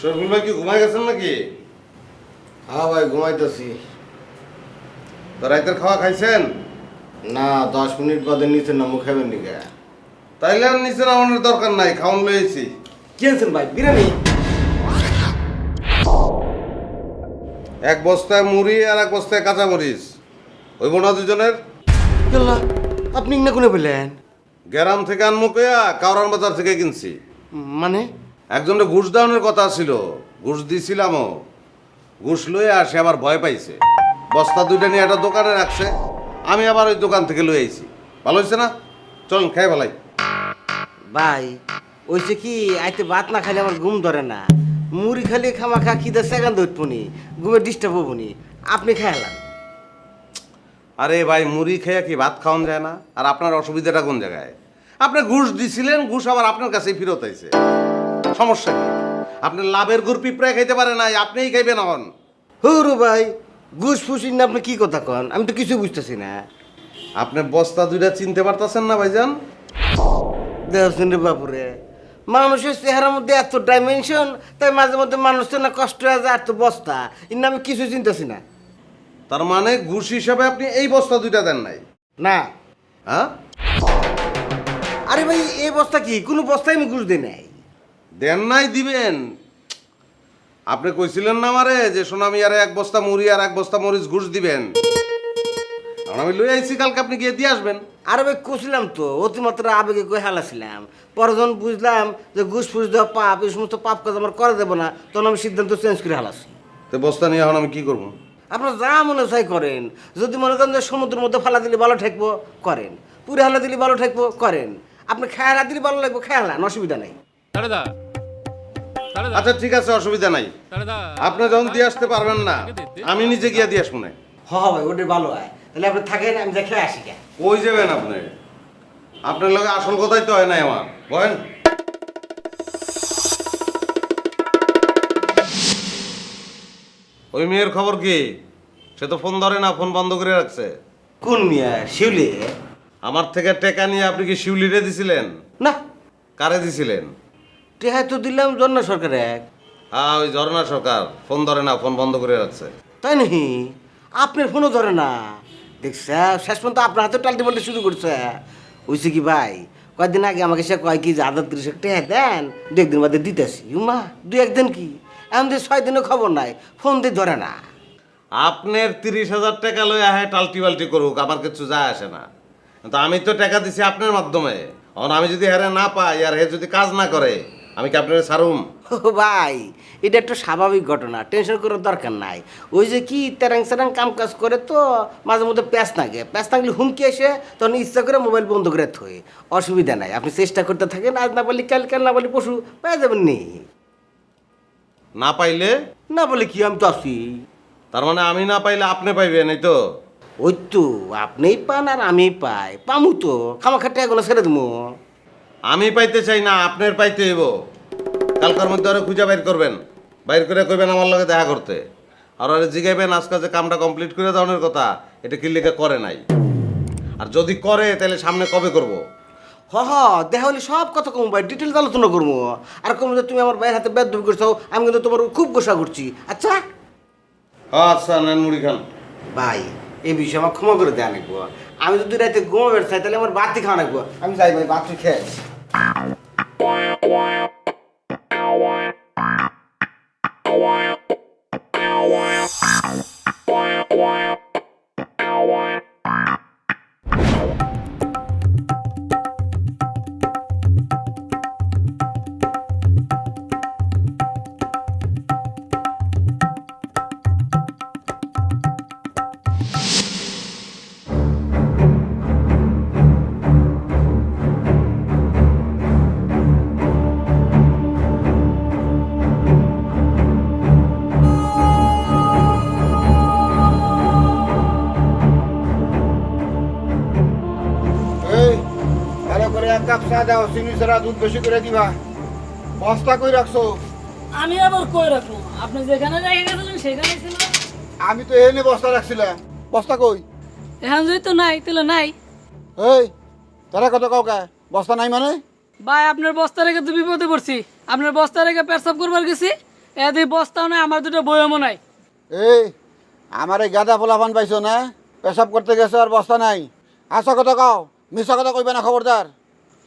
শরীফুল ভাই কি ঘুমাই গেছেন নাকি? হ্যাঁ ভাই ঘুমাইতেছি। তো রাতের খাওয়া খাইছেন? না 10 মিনিট বাদে নিচে নামু খাবেন নিকে। তাইলে আর নিচে নামানোর দরকার নাই, খাওয়ান লয়েছি। কি আনছেন ভাই? বিরিয়ানি? এক বস্তায় মুড়ি আর এক বস্তায় কাঁচা মরিচ। হইব না দুজনের? আল্লাহ, আপনি না কোনে পেলেন? গ্রাম থেকে আনমু কইয়া কাউরান বাজার থেকে কিনছি। মানে একজনের ঘুষ দেওয়ানোর কথা ছিল, ঘুষ দিছিলামও। ঘুষ লয়ে আসে আবার ভয় পাইছে, বস্তা দুইটা নিয়ে একটা দোকানে রাখছে। আমি আবার ওই দোকান থেকে লয়ে আইছি। ভালো হয়েছে না? চলুন খাই ভালাই। ভাই ওইছে কি আইতে ভাত না খাইলে আমার ঘুম ধরে না। মুড়ি খালি খামাখা খিদে সেকেন্ড উঠবনি, ঘুমে ডিস্টার্ব হবনি। আপনি খাইলাম। আরে ভাই, মুড়ি খেয়ে কি ভাত খাওয়ান যায় না? আর আপনার অসুবিধাটা কোন জায়গায়? আপনি ঘুষ দিছিলেন, ঘুষ আবার আপনার কাছেই ফেরত আইছে। সমস্যা কি? আপনি লাভের গুড় পিঁপড়ায় খাইতে পারে নাই, আপনিই খাইবেন এখন। হুরু ভাই, ঘুষ ফুসিন না, আপনি কি কথা কন? আমি তো কিছু বুঝতেছি না। আপনি বস্তা দুইটা চিনতে পারতেছেন না ভাইজান? দেখছেন রে বাপুরে, মানুষের চেহারার মধ্যে এত ডাইমেনশন, তাই মাঝে মধ্যে মানুষের না কষ্ট হয়ে যায়। এত বস্তা এর আমি কিছু চিনতেছি না। তার মানে ঘুষ হিসাবে আপনি এই বস্তা দুইটা দেন নাই? না হ্যাঁ? আরে ভাই, এই বস্তা কি কোনো বস্তায় আমি ঘুষ দিই নাই। দেন নাই, দিবেন। আপনি কইছিলেন না আমারে যে সোনামিয়ারে এক বস্তা মুড়ি আর এক বস্তা মরিচ ঘুষ দিবেন। এখন আমি লই আইছি, কালকে আপনি গিয়ে দিয়ে আসবেন। আরে ভাই কছিলাম তো, অতিমাত্রা আবেগে কই হালাছিলাম। পরে যখন বুঝলাম যে ঘুষ ফুস দেওয়া পাপ, এই সমস্ত পাপ কাজ আমার করে দেবো না, তখন আমি সিদ্ধান্ত চেঞ্জ করে হালাছি। তো বস্তা নিয়ে এখন আমি কি করবো? আপনার যা মনে চাই করেন। যদি মনে করেন যে সমুদ্রের মধ্যে ফালা দিলে ভালো ঠেকবো, করেন। পুরে হালা দিলে ভালো ঠেকবো, করেন। আপনি খেয়ালা দিলে ভালো লাগবে, খেয়ালান, অসুবিধা নাই। আচ্ছা ঠিক আছে, অসুবিধা নাই। আপনি যখন দিয়ে আসতে পারবেন না, আমি নিজে গিয়ে দিয়ে আসবো না। হ ভাই, ওটা ভালো হয়। তাহলে আপনি থাকেন, আমি যা খেয়ে আসি। কই যাবেন আপনি? আপনার লগে আসল কথাই তো হয় নাই আমার, বলেন। ওই মেয়ের খবর কি? সে তো ফোন ধরে না, ফোন বন্ধ করে রাখছে। কোন মিয়া? শিউলি? আমার থেকে টেকা নিয়ে আপনি কি শিউলিরে দিছিলেন? না, কারে দিছিলেন? টেহাই তো দিলাম জন্য সরকার এক। হ্যাঁ, ওই ঝর্ণা সরকার ফোন ধরে না, ফোন বন্ধ করে রাখছে। তাই নাকি? আপনার ফোনও ধরে না? দেখছে শেষ পর্যন্ত আপনার হাতে টালতে পাল্টে শুরু করছে। হইছে কি ভাই, কয়েকদিন আগে আমাকে সে কয় কি যে আদার 30 টাকা দেন, 2 একদিন বাদে দিতেছি। উমা 2-1 দিন কি, এমন দিয়ে 6 দিনও খবর নাই, ফোন দিয়ে ধরে না। আপনার 30,000 টাকা লই আহে টালটি বাল্টি করুক, আমার কিছু যায় আসে না। তো আমি তো টাকা দিছি আপনার মাধ্যমে। এখন আমি যদি হেরে না পাই আর হে যদি কাজ না করে, আমি কি আপনার ছাড়ুম? ও ভাই, এটা একটা স্বাভাবিক ঘটনা, টেনশন করার দরকার নাই। ওই যে কি তেরাং সেরাং কাম কাজ করে তো মাঝে মধ্যে প্যাঁচ নাগে, প্যাঁচ নাগলে হুমকি এসে তখন ইচ্ছা করে মোবাইল বন্ধ করে থই। অসুবিধা নাই, আপনি চেষ্টা করতে থাকেন। আজ না বলি কাল, কাল না বলি পশু পেয়ে যাবেন নি। না পাইলে? না বলে কি, আমি তো আছি। তার মানে আমি না পাইলে আপনি পাইবেন, এই তো? ওই তো, আপনিই পান আর আমি পাই, পামু তো খামাখাটে এগুলো ছেড়ে দেবো। আমি পাইতে চাই না, আপনার পাইতে হইব। কালকার মধ্যে আরো খুঁজে বাইর করবেন, বাইর করে কইবেন আমার লগে দেখা করতে। আর ওরা জিগাইবেন আজকে যে কামটা কমপ্লিট করে দেওয়ানোর কথা, এটা কি লেখা করে নাই। আর যদি করে তাহলে সামনে কবে করব? হ হ, দেখা হলে সব কথা কম ভাই, ডিটেলস আলোচনা করবো। আর কম যে তুমি আমার ভাইয়ের হাতে বেদবি করছো, আমি কিন্তু তোমার খুব গোসা করছি। আচ্ছা আচ্ছা, নেন মুড়ি খান। ভাই, এই বিষয়ে আমার ক্ষমা করে দেওয়া লাগবো। আমি যদি রাতে ঘুমাবের চাই তাহলে আমার বাতি খাওয়া লাগবো। আমি যাই ভাই, বাতি খেয়ে আসি। ভালো করে 1 কাপ চা দাও, চিনি ছাড়া দুধ বেশি করে দিবা। বস্তা কই রাখছো? আমি আবার কই রাখবো? আপনি যেখানে রেখে গেছিলেন সেখানেই ছিল। আমি তো এনে বস্তা রাখছিলাম, বস্তা কই? এখন যদি তো নাই তাহলে নাই। এই তোরা কত কাউকে বস্তা নাই মানে? ভাই আপনার বস্তা রেখে তো বিপদে পড়ছি। আপনার বস্তা রেখে পেশাব করবার গেছি, এদি বস্তাও নাই, আমার দুটো বয়মও নাই। এই আমার এই গাঁদা পোলাপান পাইছো না? পেশাব করতে গেছে আর বস্তা নাই। আসা কথা কও, মিশা কথা কইবে না, খবরদার।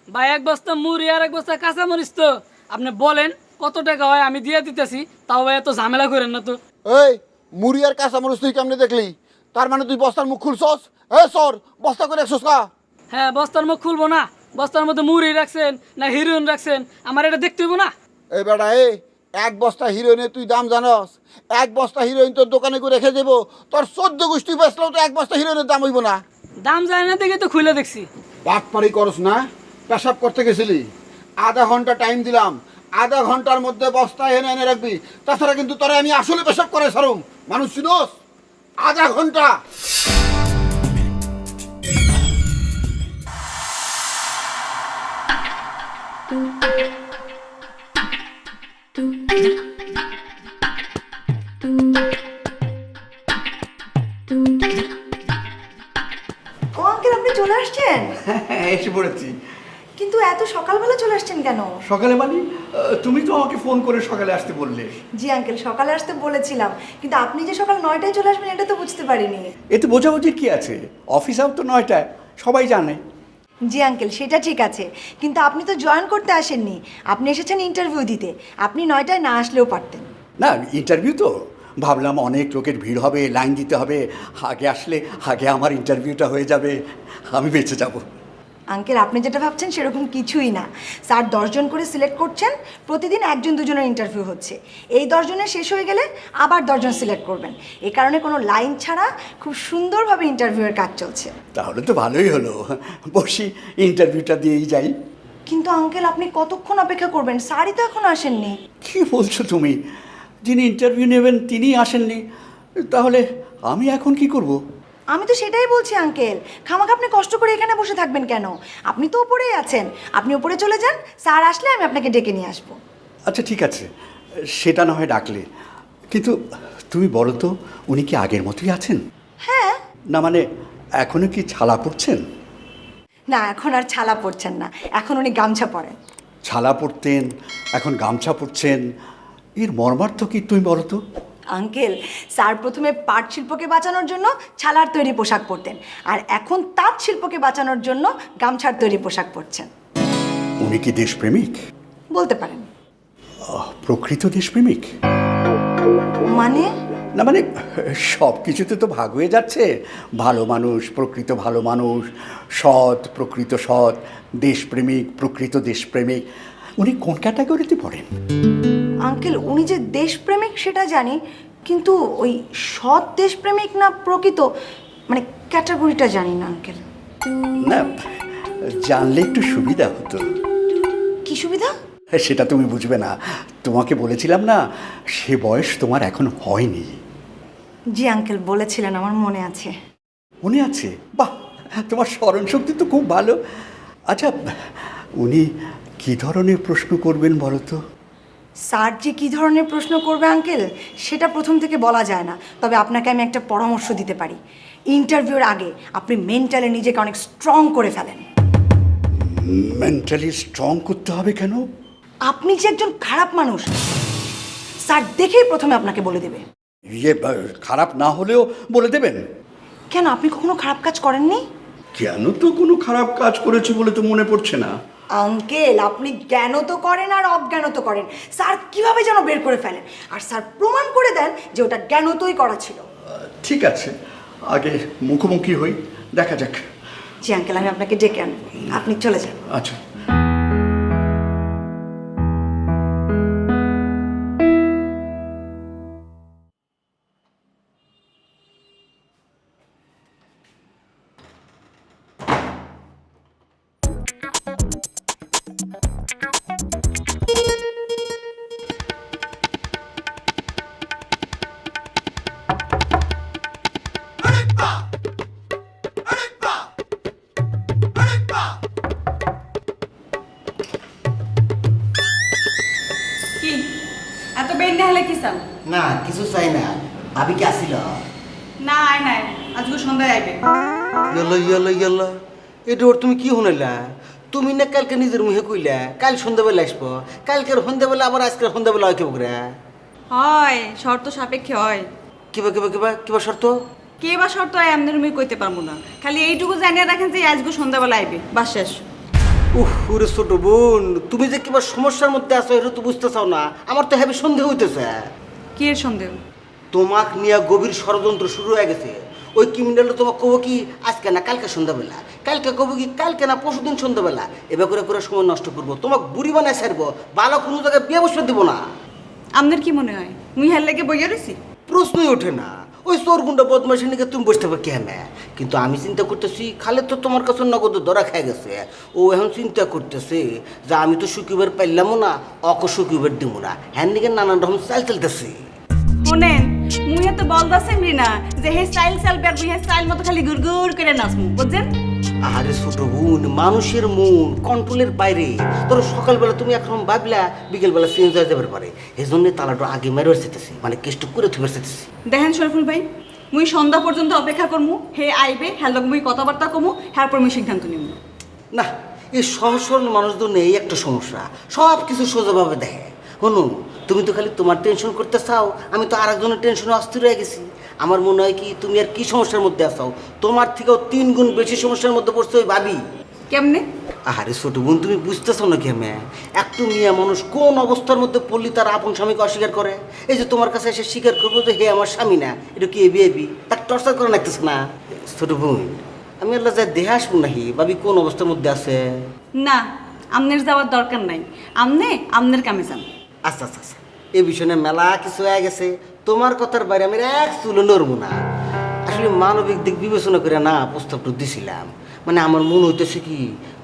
ভাই এক বস্তা মুড়ি আর এক বস্তা কাঁচা মরিচ তো আপনি বলেন কত টাকা হয়, আমি দিয়ে দিতেছি। তাও ভাই এত ঝামেলা করেন না তো। এই মুড়ি আর কাঁচামরিচ তুই কেমনে দেখলি? তার মানে তুই বস্তার মুখ খুলছস? সর, বস্তা করে রাখছস কা? হ্যাঁ, বস্তার মুখ খুলবো না? বস্তার মধ্যে মুড়ি রাখছেন না হিরোইন রাখছেন, আমার এটা দেখতে হইব না? এই বেটা এক বস্তা হিরোইনের তুই দাম জানস? এক বস্তা হিরোইন তোর দোকানে করে রেখে দেবো, তোর 14 গোষ্ঠী বেচলেও তো এক বস্তা হিরোইনের দাম হইব না। দাম যায় না দেখে তো খুলে দেখছি। বাটপাড়ি করস না? পেশাব করতে গেছিলি, আধা ঘন্টা টাইম দিলাম, আধা ঘন্টার মধ্যে বস্তা এনে এনে রাখবি, তাছাড়া কিন্তু তোরে আমি আসলে পেশাব করে সারুম। মানুষ চিনস? আধা ঘন্টা। ও আঙ্কেল, আপনি চলে আসছেন? হ্যাঁ, এসে পড়েছি। কিন্তু এত সকালবেলা চলে আসছেন কেন? সকালে মানে তুমি তো আমাকে ফোন করে সকালে আসতে বললে। জি আঙ্কেল, সকালে আসতে বলেছিলাম, কিন্তু আপনি যে সকাল 9টায় চলে আসবেন এটা তো বুঝতে পারিনি। এতে বোঝাবুঝির কি আছে? অফিস আউট তো 9টায়, সবাই জানে। জি আঙ্কেল, সেটা ঠিক আছে, কিন্তু আপনি তো জয়েন করতে আসেননি, আপনি এসেছেন ইন্টারভিউ দিতে। আপনি 9টায় না আসলেও পারতেন। না, ইন্টারভিউ তো ভাবলাম অনেক লোকের ভিড় হবে, লাইন দিতে হবে, আগে আসলে আগে আমার ইন্টারভিউটা হয়ে যাবে, আমি বেঁচে যাব। আঙ্কেল, আপনি যেটা ভাবছেন সেরকম কিছুই না। স্যার 10 জন করে সিলেক্ট করছেন, প্রতিদিন 1 2 জনের ইন্টারভিউ হচ্ছে। এই 10 জনের শেষ হয়ে গেলে আবার 10 জন সিলেক্ট করবেন। এই কারণে কোনো লাইন ছাড়া খুব সুন্দরভাবে ইন্টারভিউয়ের কাজ চলছে। তাহলে তো ভালোই হলো, বসি ইন্টারভিউটা দিয়েই যাই। কিন্তু আঙ্কেল, আপনি কতক্ষণ অপেক্ষা করবেন? স্যারই তো এখনো আসেননি। কি বলছো তুমি? যিনি ইন্টারভিউ নেবেন তিনিই আসেননি, তাহলে আমি এখন কি করব? আমি তো সেটাই বলছি আঙ্কেল, খামাখা আপনি কষ্ট করে এখানে বসে থাকবেন কেন? আপনি তো উপরেই আছেন, আপনি উপরে চলে যান, স্যার আসলে আমি আপনাকে ডেকে নিয়ে আসবো। আচ্ছা ঠিক আছে, সেটা না হয় ডাকলে, কিন্তু তুমি বলো তো উনি কি আগের মতোই আছেন? হ্যাঁ। না মানে এখনো কি ছালা পড়ছেন? না, এখন আর ছালা পড়ছেন না, এখন উনি গামছা পরেন। ছালা পরতেন, এখন গামছা পরছেন, এর মর্মার্থ কি তুমি বলো তো? আঙ্কেল, স্যার প্রথমে পাট শিল্পকে বাঁচানোর জন্য ছালার তৈরি পোশাক পরতেন, আর এখন তাঁত শিল্পকে বাঁচানোর জন্য গামছার তৈরি পোশাক পরছেন। উনি কি দেশপ্রেমিক? বলতে পারেন। প্রকৃত দেশপ্রেমিক? মানে? না মানে সব কিছুতে তো ভাগ হয়ে যাচ্ছে, ভালো মানুষ, প্রকৃত ভালো মানুষ, সৎ, প্রকৃত সৎ, দেশপ্রেমিক, প্রকৃত দেশপ্রেমিক, উনি কোন ক্যাটাগরিতে পড়েন? আঙ্কেল, উনি যে দেশপ্রেমিক সেটা জানি, কিন্তু ওই সৎ দেশপ্রেমিক না প্রকৃত, মানে ক্যাটাগরিটা জানি না আঙ্কেল। না, জানলে একটু সুবিধা হতো। কি সুবিধা? সেটা তুমি বুঝবে না, তোমাকে বলেছিলাম না সে বয়স তোমার এখন হয়নি। জি আঙ্কেল, বলেছিলেন, আমার মনে আছে। মনে আছে? বাহ, তোমার স্মরণ শক্তি তো খুব ভালো। আচ্ছা, উনি কি ধরনের প্রশ্ন করবেন বলো তো? স্যার যে কী ধরনের প্রশ্ন করবে আঙ্কেল সেটা প্রথম থেকে বলা যায় না, তবে আপনাকে আমি একটা পরামর্শ দিতে পারি। ইন্টারভিউর আগে আপনি মেন্টালি নিজেকে অনেক স্ট্রং করে ফেলেন। মেন্টালি স্ট্রং করতে হবে কেন? আপনি যে একজন খারাপ মানুষ, স্যার দেখেই প্রথমে আপনাকে বলে দেবে। খারাপ না হলেও বলে দেবেন? কেন, আপনি কখনো খারাপ কাজ করেননি? কেন, তো কোনো খারাপ কাজ করেছি বলে তো মনে পড়ছে না। আঙ্কেল, আপনি জ্ঞান তো করেন আর অজ্ঞান তো করেন, স্যার কিভাবে যেন বের করে ফেলেন, আর স্যার প্রমাণ করে দেন যে ওটা জ্ঞানতই করা ছিল। ঠিক আছে, আগে মুখোমুখি হই, দেখা যাক। জি আঙ্কেল, আমি আপনাকে ডেকে আনবো, আপনি চলে যান। আচ্ছা। এত বের না হলে কি চান? না কিছু চাই না। ভাবি কি আসিল? না আয় নাই, আজকে সন্ধ্যায় আইবে। ইয়লো এটা ওর তুমি কি শুনাইলা? তুমি না কালকে নিজের মুখে কইলা কাল সন্ধ্যাবেলা আসবো, কালকের সন্ধ্যাবেলা আবার আজকের সন্ধ্যাবেলা হয় কেউ করে? হয়, শর্ত সাপেক্ষে হয়। কিবা কিবা কিবা কিবা শর্ত? কে বা শর্ত হয় এমনি রুমে কইতে পারবো না, খালি এইটুকু জানিয়ে রাখেন যে আজকে সন্ধ্যাবেলা আইবে, বাস শেষ। ওরে ছোট বোন, তুমি যে কিবা সমস্যার মধ্যে আছো এটা তো বুঝতে চাও না। আমার তো হেবি সন্দেহ হইতেছে। কি এর সন্দেহ? তোমাক নিয়ে গভীর ষড়যন্ত্র শুরু হয়ে গেছে। ওই ক্রিমিনাল তোমাকে কব কি আজকে না কালকে সন্ধ্যাবেলা, কালকে কব কি কালকে না পরশুদিন সন্ধ্যাবেলা। এবার করে করে সময় নষ্ট করবো, তোমাকে বুড়ি বানায় ছাড়বো, ভালো কোনো জায়গায় বিয়ে বসে দেবো না। আপনার কি মনে হয় মুই হার লেগে বইয়া রয়েছি? প্রশ্নই ওঠে না। ওই চোর গুন্ডা বদমাসের নিকে তুমি বসতে পারো কেমন? কিন্তু আমি চিন্তা করতেছি খালে তো তোমার কাছে নগদ ধরা খেয়ে গেছে। ও এখন চিন্তা করতেছে যে আমি তো সুকিবার পাইলামও না, অক সুকিবার দিব না। হ্যান দিকে নানান রকম চাল চলতেছে। শোনেন, মুই তো বলদাছেন না যে হে স্টাইল চালবে আর মুই হে স্টাইল মতো খালি গুড়গুড় করে নাচমু, বুঝছেন? আরে ছোট বোন, মানুষের মন কন্ট্রোলের বাইরে। ধরো সকালবেলা তুমি একরকম ভাবলা, বিকেলবেলা চেঞ্জ হয়ে যাবার পারে। এই জন্য তালাটা আগে মেরে চেতেছি, মানে কেষ্ট করে থুবে চেতেছি। দেখেন শরীফুল ভাই, মুই সন্ধ্যা পর্যন্ত অপেক্ষা করমু, হে আইবে, হ্যাঁ লগ মুই কথাবার্তা কমু, হ্যাঁ পর মুই সিদ্ধান্ত নিমু। না, এই সহজ সরল মানুষদের নেই একটা সমস্যা, সব কিছু সোজাভাবে দেখে। শুনুন, তুমি তো খালি তোমার টেনশন করতে চাও, আমি তো আর একজনের টেনশনে অস্থির হয়ে গেছি। আমার মনে হয় কি তুমি আর কি সমস্যার মধ্যে আসাও, তোমার থেকেও 3 গুণ বেশি সমস্যার মধ্যে পড়ছে ওই ভাবি। কেমনে? আরে ছোট বোন, তুমি বুঝতেছো না কেমন? একটু মিয়া মানুষ কোন অবস্থার মধ্যে পড়লি তার আপন স্বামীকে অস্বীকার করে? এই যে তোমার কাছে এসে স্বীকার করবো যে হে আমার স্বামী না, এটা কি এবি তার টর্চার করে লাগতেছে না? ছোট বোন, আমি আল্লাহ যা দেহে আসবো নাহি ভাবি কোন অবস্থার মধ্যে আছে। না, আমনের যাওয়ার দরকার নাই, আমনের কামে যান। আচ্ছা আচ্ছা আচ্ছা, এই বিষয়ে মেলা কিছু হয়ে গেছে। তোমার কথার বাইরে আমি এক চুলো নড়বো না। আসলে মানবিক দিক বিবেচনা করে না প্রস্তাবটা দিছিলাম। মানে আমার মনে হইতেছে কি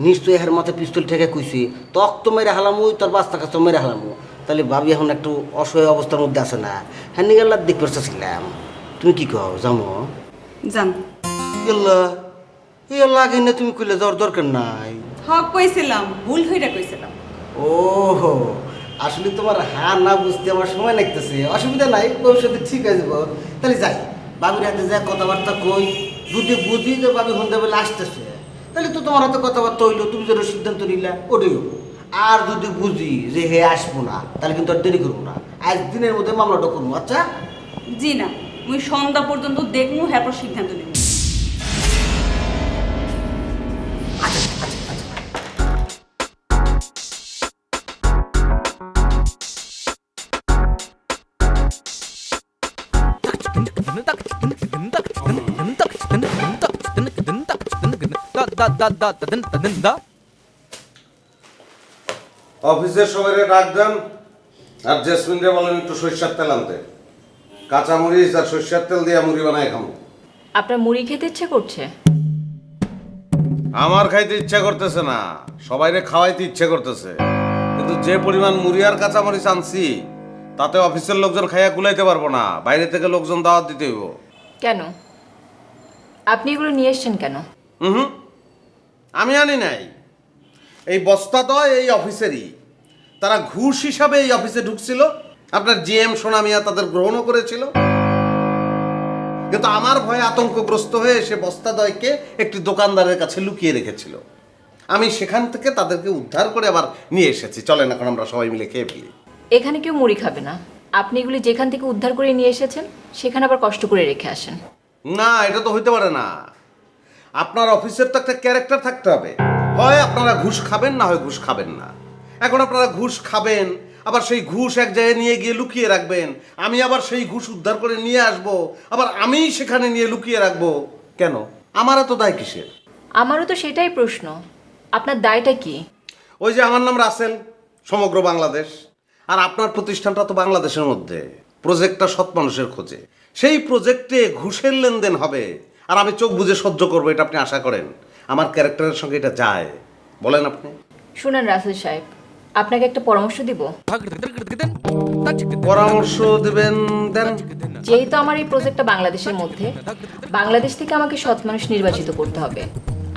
নিশ্চয়ই এর মাথায় পিস্তল ঠেকে কইছি, তক তো মেরে হালামু, তোর বাস্তা কাছে মেরে হালামু। তাহলে ভাবি এখন একটু অসহায় অবস্থার মধ্যে আছে না, হ্যাঁ নিগাল্লার দিক করতেছিলাম। তুমি কি কও, যাবো? যান। ইয়াল্লা, ইয়াল্লা আগে না তুমি কইলে যাওয়ার দরকার নাই। হক কইছিলাম, ভুল হইরা কইছিলাম। ও আসলে তোমার হ্যাঁ না বুঝতে আমার সময় লাগতেছে। অসুবিধা নাই, ভবিষ্যতে ঠিক হয়ে যাবো। তাহলে যাই, বাবির হাতে যা কথাবার্তা কই, যদি বুঝি যে বাবি সন্ধ্যাবেলা আসতেছে, তাহলে তো তোমার হাতে কথাবার্তা হইলো, তুমি যেন সিদ্ধান্ত নিলা ওটাই হবো। আর যদি বুঝি যে হে আসবো না, তাহলে কিন্তু আর দেরি করবো না, আজ দিনের মধ্যে মামলাটা করবো। আচ্ছা? জি না, মুই সন্ধ্যা পর্যন্ত দেখমু, হ্যাঁ পর সিদ্ধান্ত নিমু। অফিসের সবাইরে ডাক দেন, আর জেসমিনরে বলেন একটু সরিষার তেল আনতে। কাঁচামরিচ আর সরিষার তেল দিয়ে মুড়ি বানায় খাবো। আপনার মুড়ি খেতে ইচ্ছে করছে? আমার খাইতে ইচ্ছা করতেছে না, সবাইরে খাওয়াইতে ইচ্ছে করতেছে। কিন্তু যে পরিমাণ মুড়ি আর কাঁচামরিচ আনছি, তাতে অফিসের লোকজন খাইয়া কুলাইতে পারবো না, বাইরে থেকে লোকজন দাওয়াত দিতে হইব। কেন? আপনি এগুলো নিয়ে এসছেন কেন? হুম, আমি আনি নাই। এই বস্তা তো এই অফিসেরই। তারা ঘুষ হিসাবে এই অফিসে ঢুকছিল, আপনার জিএম সোনা মিয়া তাদের গ্রহণও করেছিল। কিন্তু আমার ভয়ে আতঙ্কগ্রস্ত হয়ে সে বস্তাদ্বয়কে একটি দোকানদারের কাছে লুকিয়ে রেখেছিল। আমি সেখান থেকে তাদেরকে উদ্ধার করে আবার নিয়ে এসেছি। চলেন এখন আমরা সবাই মিলে খেয়ে ফেলি। এখানে কেউ মুড়ি খাবে না। আপনি এগুলি যেখান থেকে উদ্ধার করে নিয়ে এসেছেন সেখানে আবার কষ্ট করে রেখে আসেন। না, এটা তো হইতে পারে না। আপনার অফিসের তো একটা ক্যারেক্টার থাকতে হবে। হয় আপনারা ঘুষ খাবেন, না হয় ঘুষ খাবেন না। এখন আপনারা ঘুষ খাবেন, আবার সেই ঘুষ এক জায়গায় নিয়ে গিয়ে লুকিয়ে রাখবেন। আমি আবার সেই ঘুষ উদ্ধার করে নিয়ে আসব, আবার আমিই সেখানে নিয়ে লুকিয়ে রাখবো। কেন? আমারও তো দায় কিসের? আমারও তো সেটাই প্রশ্ন, আপনার দায়টা কি? ওই যে আমার নাম রাসেল, সমগ্র বাংলাদেশ। আর আপনার প্রতিষ্ঠানটা তো বাংলাদেশের মধ্যে। প্রজেক্টটা সৎ মানুষের খোঁজে। সেই প্রজেক্টে ঘুষের লেনদেন হবে, আর আমি চোখ বুজে সহ্য করবো, এটা আপনি আশা করেন? আমার ক্যারেক্টারের সঙ্গে এটা যায়? বলেন আপনি। শুনেন রাসেল সাহেব, আপনাকে একটা পরামর্শ দিব। পরামর্শ দিবেন? দেন। যেহেতু আমার এই প্রজেক্টটা বাংলাদেশের মধ্যে, বাংলাদেশ থেকে আমাকে সৎ মানুষ নির্বাচিত করতে হবে।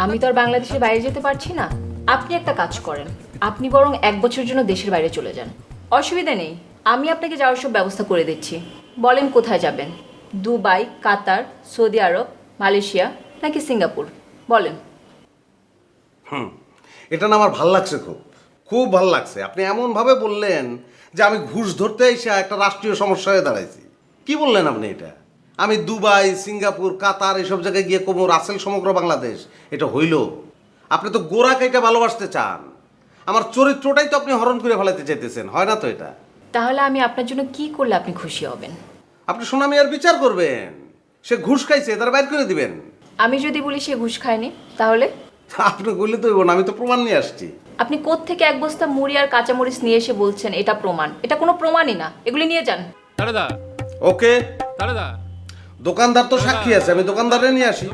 আমি তো আর বাংলাদেশের বাইরে যেতে পারছি না। আপনি একটা কাজ করেন, আপনি বরং 1 বছরের জন্য দেশের বাইরে চলে যান। অসুবিধা নেই, আমি আপনাকে যাওয়ার সব ব্যবস্থা করে দিচ্ছি। বলেন কোথায় যাবেন? দুবাই, কাতার, সৌদি আরব, মালয়েশিয়া নাকি সিঙ্গাপুর? বলেন। এটা না আমার ভাল লাগছে, খুব খুব ভাল লাগছে। আপনি এমনভাবে বললেন যে আমি ঘুষ ধরতে এসে একটা রাষ্ট্রীয় সমস্যা হয়ে দাঁড়াইছি। কি বললেন আপনি এটা? আমি দুবাই, সিঙ্গাপুর, কাতার এসব জায়গায় গিয়ে কমো রাসেল সমগ্র বাংলাদেশ, এটা হইল? আপনি তো গোড়া কেটে ভালোবাসতে চান, আমার চরিত্রটাই তো আপনি হরণ করে ফেলাতে চাইতেছেন, হয় না তো এটা? তাহলে আমি আপনার জন্য কি করলে আপনি খুশি হবেন? আপনি সোনামি আর বিচার করবেন, সে ঘুষ খাইছে তারা বাইর করে দিবেন। আমি যদি বলি সে ঘুষ খায়নি, তাহলে? আপনি বললে তো হইব না, আমি তো প্রমাণ নিয়ে আসছি। আপনি কোত্থেকে এক বস্তা মুড়ি আর কাঁচামরিচ নিয়ে এসে বলছেন এটা প্রমাণ? এটা কোনো প্রমাণই না, এগুলি নিয়ে যান। ওকে, দোকানদার তো সাক্ষী আছে, আমি দোকানদারে নিয়ে আসি।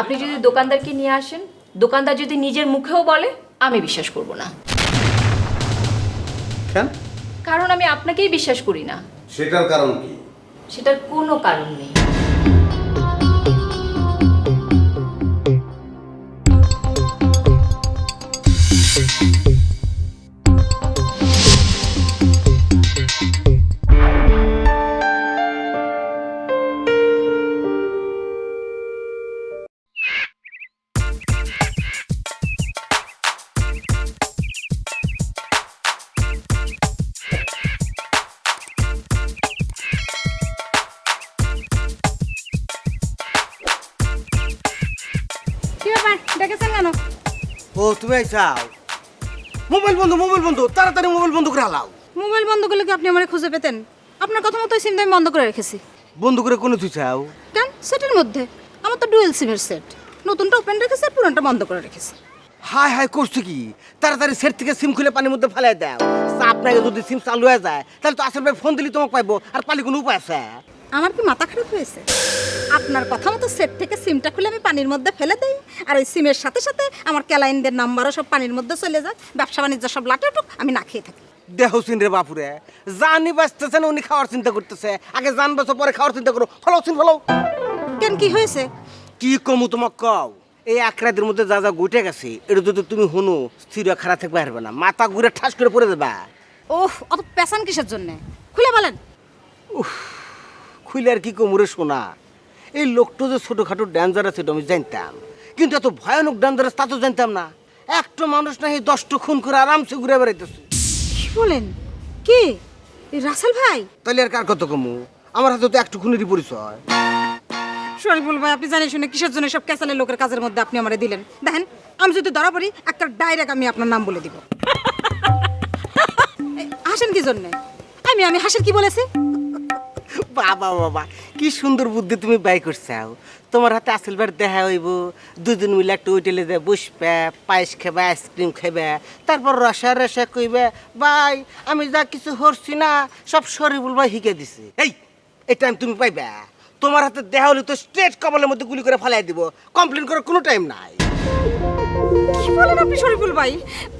আপনি যদি দোকানদারকে নিয়ে আসেন, দোকানদার যদি নিজের মুখেও বলে, আমি বিশ্বাস করব না। কেন? কারণ আমি আপনাকেই বিশ্বাস করি না। সেটার কারণ কি? সেটার কোনো কারণ নেই। কি ব্যাপার ডেকেছেন কেন? ও তুমি আইসাও? মোবাইল বন্ধ, তাড়াতাড়ি মোবাইল বন্ধ করে হালাও। মোবাইল বন্ধ করলে কি আপনি আমারে খুঁজে পেতেন? আপনার কথা মতো সিমটা আমি বন্ধ করে রেখেছি। বন্ধ করে কোনো তুই চাও? কেন? সেটের মধ্যে আমার তো ডুয়েল সিমের সেট, নতুনটা ওপেন রেখেছি আর পুরোটা বন্ধ করে রেখেছি। হাই হাই করছো কি? তাড়াতাড়ি সেট থেকে সিম খুলে পানির মধ্যে ফেলাই দাও। আপনাকে যদি সিম চালু হয়ে যায় তাহলে তো আসল ভাই ফোন দিলে তোমাকে পাইবো, আর পালি কোনো উপায় আছে? আমার কি মাথা খারাপ হয়েছে? আপনার কথা মতো সেট থেকে সিমটা খুলে আমি পানির মধ্যে ফেলে দেই, আর ওই সিমের সাথে সাথে আমার ক্যালাইনদের নাম্বারও সব পানির মধ্যে চলে যায়, ব্যবসা বাণিজ্য সব লাটে উঠুক, আমি না খেয়ে থাকি। দেহ সিন রে বাপুরে, জানি বাঁচতেছে না উনি খাওয়ার চিন্তা করতেছে, আগে জান বাঁচো পরে খাওয়ার চিন্তা করো। Follow scene follow. কেন কি হয়েছে? কি কমু তোমাক কও? এই এক রাতের মধ্যে যা যা গুটে গেছে এটা যদি তুমি শুনো স্থির খারাপ থাকবে পারবে না, মাথা ঘুরে ঠাস করে পড়ে দেবা। ওহ, অত পেছান কিসের জন্য? খুলে বলেন। খুইলে আর কি কমুরে শোনা, এই লোকটা যে ছোটোখাটো ডেঞ্জারাস সেটা আমি জানতাম, কিন্তু এত ভয়ানক ডেঞ্জারাস তা তো জানতাম না। একটা মানুষ না এই 10টা খুন করে আরামসে ঘুরে বেড়াইতেছে। কি বলেন? কি এই রাসেল ভাই? তাহলে আর কার কত কমু? আমার হাতে তো একটু খুনেরই পরিচয়। শরীফুল ভাই, আপনি জানেন শুনে কিসের জন্য সব ক্যাসালের লোকের কাজের মধ্যে আপনি আমারে দিলেন? দেখেন, আমি যদি ধরা পড়ি একটা ডাইরেক্ট আমি আপনার নাম বলে দিব। এই, হাসেন কি জন্য? আমি হাসেন কি বলেছি? বাবা বাবা, কি সুন্দর বুদ্ধি তুমি বাই করছাও। তোমার হাতে আসলবার দেখা হইব, দুজন মিলে একটা হোটেলে যায় বসবে, পায়েস খাবে, আইসক্রিম খাবে, তারপর রসা রসা কইবে ভাই আমি যা কিছু হরছি না সব শরীফুল ভাই শিখে দিছে। এই টাইম তুমি পাইবা? তোমার হাতে দেখা হলে তো স্ট্রেট কপালের মধ্যে গুলি করে ফেলাই দিব, কমপ্লেন করার কোনো টাইম নাই। কি বলেন আপনি শরীফুল ভাই?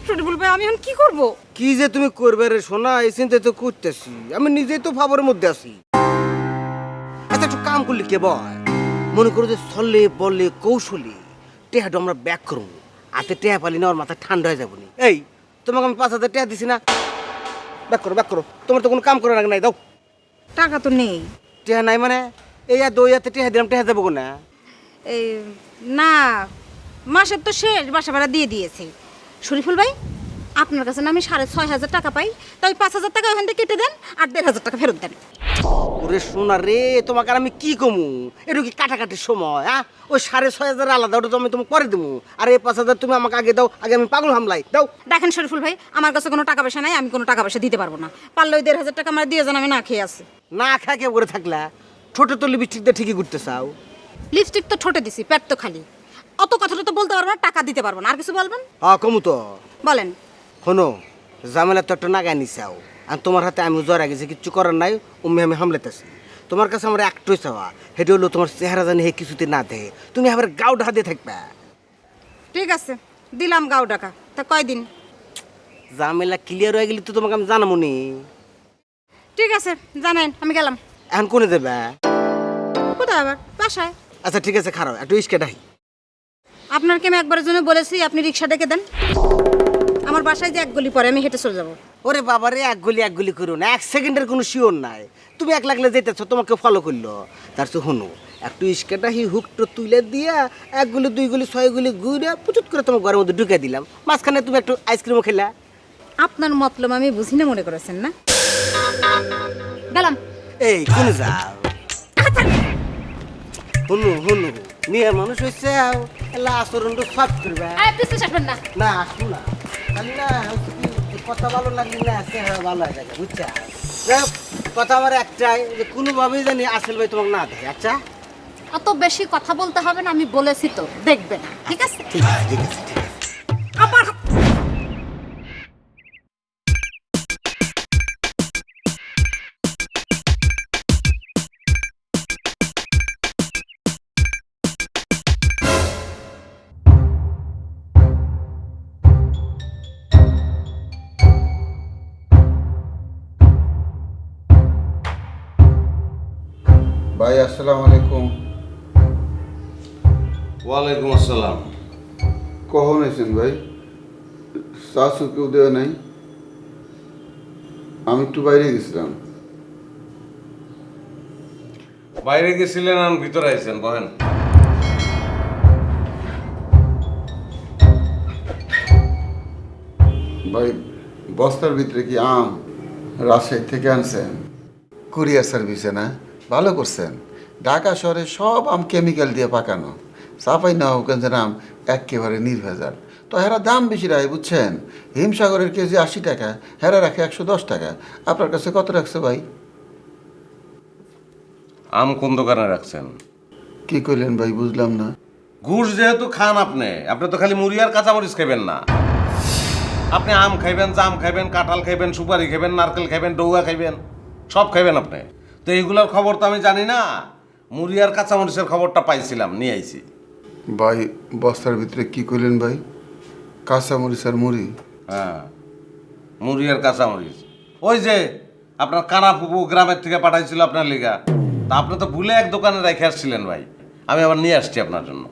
শরীফুল ভাই, আমি এখন কি করব? কি যে তুমি করবে রে সোনা, এই চিন্তা তো করতেছি, আমি নিজেই তো ফাবরের মধ্যে আছি। আচ্ছা একটু কাম করলি কে বয়, মনে করো যে ছলে বললে কৌশলী টেহাটা আমরা ব্যাক করবো, হাতে টেহা পালি না ওর মাথা ঠান্ডা হয়ে যাবো নি। এই তোমাকে আমি 5,000 টাকা দিছি না, ব্যাক করো, তোমার তো কোনো কাম করে রাখ নাই, দাও। টাকা তো নেই। টেহা নাই মানে? এই আর 2 হাতে টেহা দিলাম, টেহা যাবো না? এই না, মাসের তো শেষ, বাসা ভাড়া দিয়ে দিয়েছি। শরীফুল ভাই, আপনার কাছে না আমি 6,500 টাকা পাই, তাই 5,000 টাকা ওখান থেকে কেটে দেন আর 1,500 টাকা ফেরত দেন। ওরে সোনা রে, তোমাকে আর আমি কি কমু? এটা কি কাটাকাটির সময়? হ্যাঁ, ওই 6,500 আলাদা, ওটা তো আমি তোমাকে পরে দেবো, আর এই 5,000 তুমি আমাকে আগে দাও, আগে আমি পাগল হামলাই, দাও। দেখেন শরীফুল ভাই, আমার কাছে কোনো টাকা পয়সা নাই, আমি কোনো টাকা পয়সা দিতে পারবো না। পারলে ওই 1,500 টাকা আমার দিয়ে যান, আমি না খেয়ে আছি। না খায় কে করে থাকলা? ছোটো তো লিপস্টিক দিয়ে ঠিকই ঘুরতে চাও। লিপস্টিক তো ঠোঁটে দিছি, পেট তো খালি। অত কথাটা তো বলতে পারবো না, টাকা দিতে পারবো না। আর কিছু বলবেন? হ্যাঁ কমু তো। বলেন। শোনো, ঝামেলা তো একটা নাগায় নিচাও, আর তোমার হাতে আমি জ্বর গেছি, কিচ্ছু করার নাই, আমি হামলাতেছি। তোমার কাছে আমার একটাই চাওয়া, সেটা হলো তোমার চেহারা জানি হে কিছুতে না দেয়, তুমি আবার গাও ঢা দিয়ে থাকবে। ঠিক আছে, দিলাম গাও টাকা। তা কয়দিন? ঝামেলা ক্লিয়ার হয়ে গেলে তো তোমাকে আমি জানাবো নি। ঠিক আছে, জানেন, আমি গেলাম। এখন কোনে দেবে? কোথায় আবার? বাসায়। আচ্ছা ঠিক আছে, খারাপ একটু ইস্কে ডাই। আপনাকে আমি একবারের জন্য বলেছি আপনি রিক্সা ডেকে দেন, আমার বাসায় যে এক গলি পরে আমি হেঁটে চলে যাবো। ওরে বাবারে এক গুলি করো না, 1 সেকেন্ডের কোনো শিওর নাই। তুমি এক লাগলে যেতেছো, তোমাকে ফলো করলো, তার চেয়ে হুনো একটু ইস্কেটা হুকটো তুলে দিয়া 1 গুলি 2 গুলি 6 গুলি ঘুরে পুচুত করে তোমার ঘরের মধ্যে ঢুকে দিলাম, মাঝখানে তুমি একটু আইসক্রিমও খেলা। আপনার মতলব আমি বুঝি না মনে করেছেন না? গেলাম। এই কোন যাও হুনু নিয়ে মানুষ হয়েছে এলা আচরণটা সব করবে না না, আসবো না খালি না হচ্ছে কি, কথা ভালো লাগলি না চেহারা ভালো হয়ে যাবে, বুঝছা? যাই হোক, কথা আমার একটাই যে কোনোভাবেই জানি আসল ভাই তোমাকে না দেখে। আচ্ছা অত বেশি কথা বলতে হবে না, আমি বলেছি তো, দেখবে না। ঠিক আছে? ঠিক আছে ঠিক আছে ঠিক আছে। আবার ভাই আসসালামু আলাইকুম। ওয়ালাইকুম আসসালাম। কখন এসেছেন ভাই? শাশু কেউ দেওয়া নাই, আমি একটু বাইরে গেছিলাম। বাইরে গেছিলেন আর ভিতরে আইছেন, বহেন। ভাই বস্তার ভিতরে কি আম রাজশাহী থেকে আনছেন? কুরিয়ার সার্ভিসে না? ভালো করছেন। ঢাকা শহরে সব আম কেমিক্যাল দিয়ে পাকানো, সাফাই না হোক আম একেবারে নির্ভেজাল। তো হেরা দাম বেশি রাখে, বুঝছেন? হিমসাগরের কেজি 80 টাকা, হেরা রাখে 110 টাকা। আপনার কাছে কত রাখছে ভাই? আম কোন দোকানে রাখছেন? কি কইলেন ভাই, বুঝলাম না। ঘুষ যেহেতু খান আপনি তো খালি মুড়ি আর কাঁচামরিচ খাইবেন না। আপনি আম খাইবেন, জাম খাইবেন, কাঁঠাল খাইবেন, সুপারি খাইবেন, নারকেল খাইবেন, ডৌয়া খাইবেন, সব খাইবেন আপনি। তো এইগুলোর খবর তো আমি জানি না, মুড়ি আর কাঁচামরিচের খবরটা পাইছিলাম, নিয়ে আইছি। ভাই বস্তার ভিতরে কি কইলেন ভাই? কাঁচা মরিচ আর মুড়ি? হ্যাঁ, মুড়ি আর কাঁচামরিচ। ওই যে আপনার কানা ফুপু গ্রামের থেকে পাঠাইছিল আপনার লিগা, তা আপনি তো ভুলে এক দোকানে রেখে আসছিলেন ভাই, আমি আবার নিয়ে আসছি আপনার জন্য।